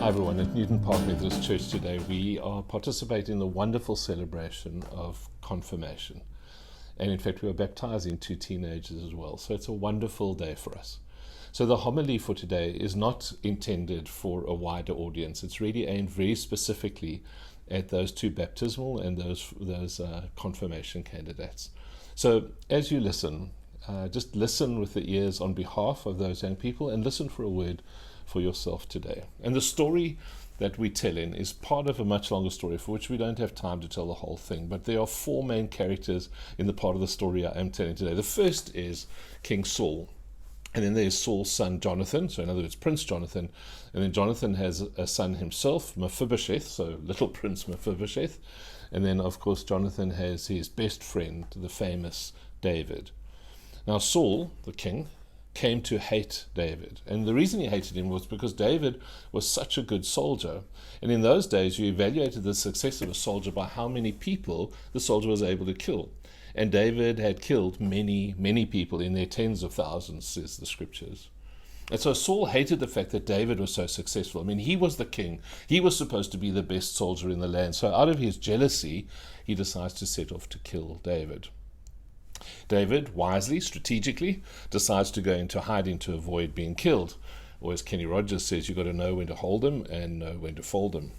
Hi everyone, at Newton Park Methodist Church today we are participating in the wonderful celebration of confirmation. And in fact we are baptizing 2 teenagers as well, so it's a wonderful day for us. So the homily for today is not intended for a wider audience. It's really aimed very specifically at those 2 baptismal and those confirmation candidates. So as you listen, just listen with the ears on behalf of those young people and listen for a word for yourself today. And the story that we tell in is part of a much longer story for which we don't have time to tell the whole thing, but there are 4 main characters in the part of the story I am telling today. The first is King Saul, and then there's Saul's son Jonathan, so in other words Prince Jonathan, and then Jonathan has a son himself, Mephibosheth, so little Prince Mephibosheth, and then of course Jonathan has his best friend, the famous David. Now Saul, the king, came to hate David. And the reason he hated him was because David was such a good soldier. And in those days, you evaluated the success of a soldier by how many people the soldier was able to kill. And David had killed many, many people in their tens of thousands, says the scriptures. And so Saul hated the fact that David was so successful. I mean, he was the king. He was supposed to be the best soldier in the land. So out of his jealousy, he decides to set off to kill David. David, wisely, strategically, decides to go into hiding to avoid being killed. Or as Kenny Rogers says, you've got to know when to hold them and know when to fold them.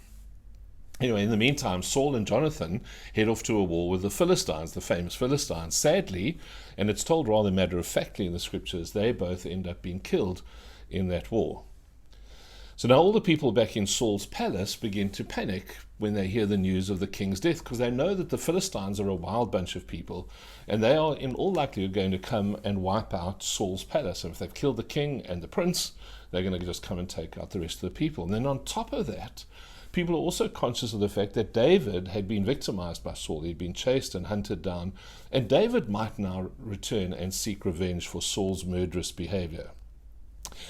Anyway, in the meantime, Saul and Jonathan head off to a war with the Philistines, the famous Philistines. Sadly, and it's told rather matter-of-factly in the scriptures, they both end up being killed in that war. So now all the people back in Saul's palace begin to panic when they hear the news of the king's death, because they know that the Philistines are a wild bunch of people, and they are in all likelihood going to come and wipe out Saul's palace. And if they've killed the king and the prince, they're going to just come and take out the rest of the people. And then on top of that, people are also conscious of the fact that David had been victimized by Saul. He'd been chased and hunted down, and David might now return and seek revenge for Saul's murderous behavior.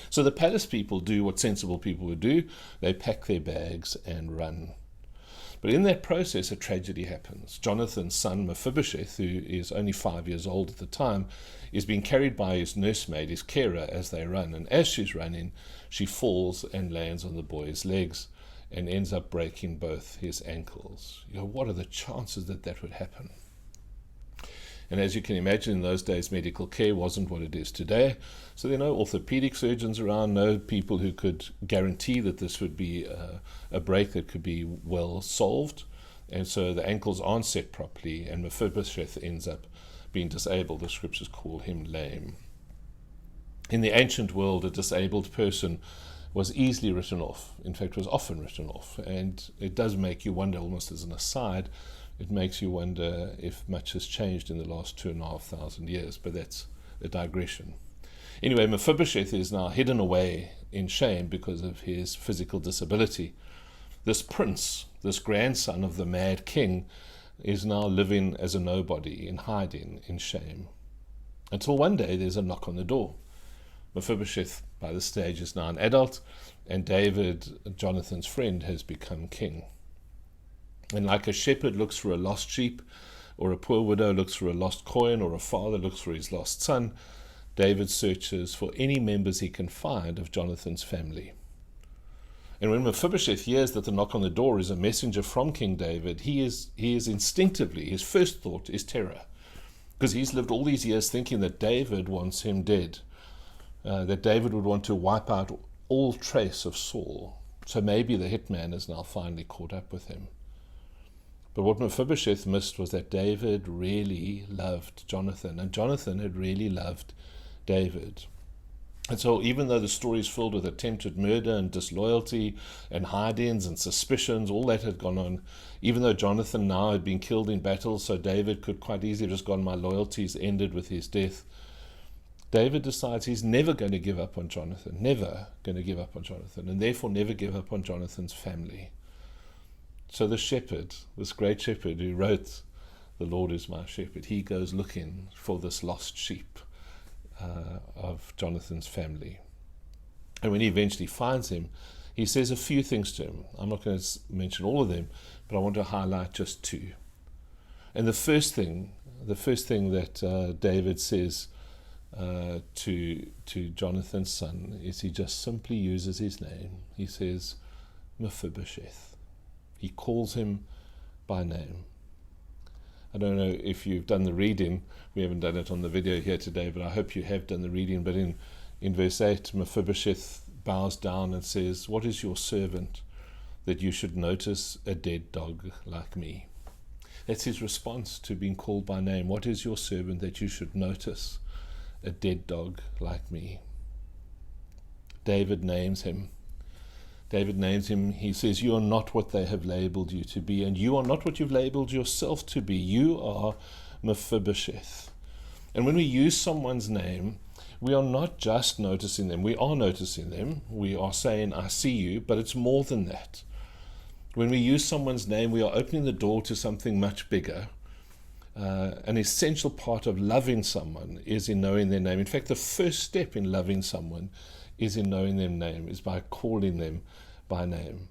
So the palace people do what sensible people would do. They pack their bags and run. But in that process, a tragedy happens. Jonathan's son, Mephibosheth, who is only 5 years old at the time, is being carried by his nursemaid, his carer, as they run. And as she's running, she falls and lands on the boy's legs and ends up breaking both his ankles. What are the chances that that would happen? And as you can imagine, in those days, medical care wasn't what it is today. So there are no orthopedic surgeons around, no people who could guarantee that this would be a break that could be well solved. And so the ankles aren't set properly, and Mephibosheth ends up being disabled. The scriptures call him lame. In the ancient world, a disabled person was easily written off. In fact, was often written off. And it does make you wonder, almost as an aside, it makes you wonder if much has changed in the last 2,500 years, but that's a digression. Anyway, Mephibosheth is now hidden away in shame because of his physical disability. This prince, this grandson of the mad king, is now living as a nobody, in hiding, in shame. Until one day there's a knock on the door. Mephibosheth, by this stage, is now an adult, and David, Jonathan's friend, has become king. And like a shepherd looks for a lost sheep, or a poor widow looks for a lost coin, or a father looks for his lost son, David searches for any members he can find of Jonathan's family. And when Mephibosheth hears that the knock on the door is a messenger from King David, he is instinctively, his first thought is terror, because he's lived all these years thinking that David wants him dead, that David would want to wipe out all trace of Saul. So maybe the hitman has now finally caught up with him. But what Mephibosheth missed was that David really loved Jonathan, and Jonathan had really loved David. And so even though the story is filled with attempted murder and disloyalty and hide-ins and suspicions, all that had gone on, even though Jonathan now had been killed in battle, so David could quite easily have just gone, my loyalties ended with his death, David decides he's never going to give up on Jonathan, never going to give up on Jonathan, and therefore never give up on Jonathan's family. So the shepherd, this great shepherd who wrote, "The Lord is my shepherd," he goes looking for this lost sheep of Jonathan's family. And when he eventually finds him, he says a few things to him. I'm not going to mention all of them, but I want to highlight just 2. And the first thing that David says to Jonathan's son is he just simply uses his name. He says, Mephibosheth. He calls him by name. I don't know if you've done the reading. We haven't done it on the video here today, but I hope you have done the reading. But in verse 8, Mephibosheth bows down and says, "What is your servant that you should notice a dead dog like me?" That's his response to being called by name. What is your servant that you should notice a dead dog like me? David names him. He says, "You are not what they have labeled you to be, and you are not what you've labeled yourself to be. You are Mephibosheth." And when we use someone's name, we are not just noticing them. We are noticing them. We are saying, "I see you," but it's more than that. When we use someone's name, we are opening the door to something much bigger. An essential part of loving someone is in knowing their name. In fact, the first step in loving someone is in knowing their name, is by calling them by name.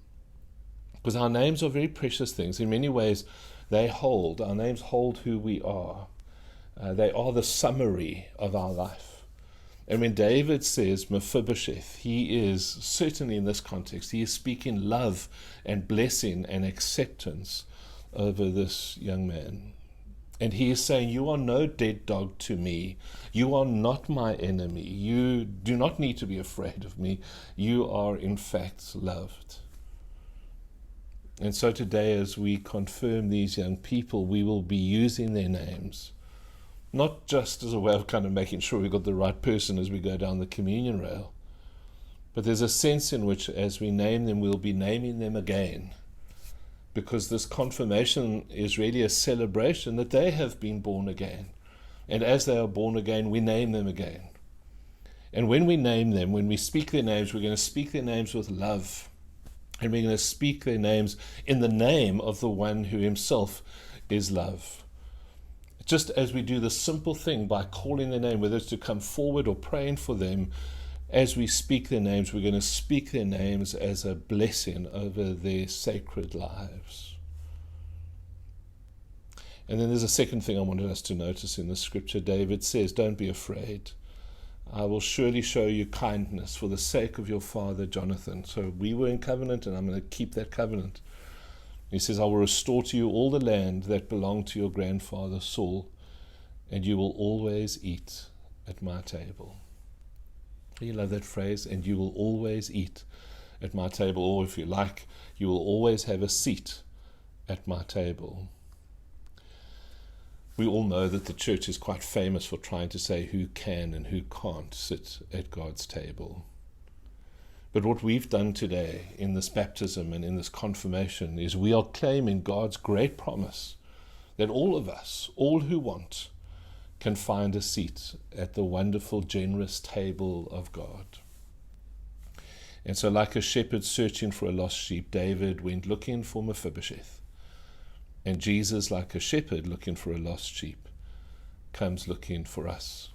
Because our names are very precious things. In many ways, our names hold who we are. They are the summary of our life. And when David says Mephibosheth, he is, certainly in this context, he is speaking love and blessing and acceptance over this young man. And he is saying, "You are no dead dog to me. You are not my enemy. You do not need to be afraid of me. You are in fact loved." And so today, as we confirm these young people, we will be using their names, not just as a way of kind of making sure we've got the right person as we go down the communion rail, but there's a sense in which as we name them, we'll be naming them again. Because this confirmation is really a celebration that they have been born again. And as they are born again, we name them again. And when we name them, when we speak their names, we're going to speak their names with love. And we're going to speak their names in the name of the one who himself is love. Just as we do the simple thing by calling their name, whether it's to come forward or praying for them, as we speak their names, we're going to speak their names as a blessing over their sacred lives. And then there's a second thing I wanted us to notice in the scripture. David says, "Don't be afraid. I will surely show you kindness for the sake of your father Jonathan." So we were in covenant, and I'm going to keep that covenant. He says, "I will restore to you all the land that belonged to your grandfather Saul, and you will always eat at my table." You love that phrase, "and you will always eat at my table," or if you like, "you will always have a seat at my table." We all know that the church is quite famous for trying to say who can and who can't sit at God's table. But what we've done today in this baptism and in this confirmation is we are claiming God's great promise that all of us, all who want, can find a seat at the wonderful, generous table of God. And so like a shepherd searching for a lost sheep, David went looking for Mephibosheth. And Jesus, like a shepherd looking for a lost sheep, comes looking for us.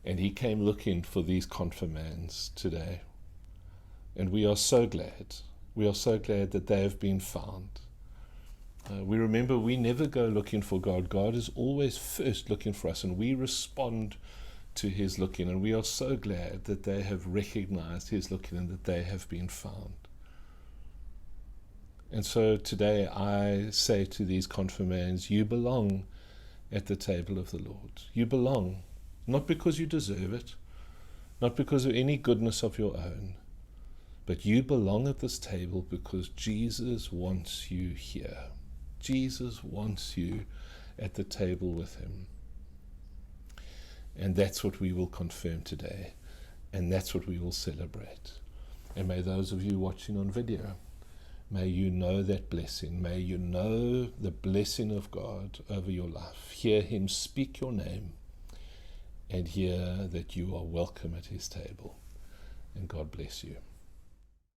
And he came looking for these confirmands today. And we are so glad. We are so glad that they have been found. We remember we never go looking for God. God is always first looking for us, and we respond to his looking. And we are so glad that they have recognized his looking and that they have been found. And so today I say to these confirmands, you belong at the table of the Lord. You belong, not because you deserve it, not because of any goodness of your own, but you belong at this table because Jesus wants you here. Jesus wants you at the table with him. And that's what we will confirm today. And that's what we will celebrate. And may those of you watching on video, may you know that blessing. May you know the blessing of God over your life. Hear him speak your name and hear that you are welcome at his table. And God bless you.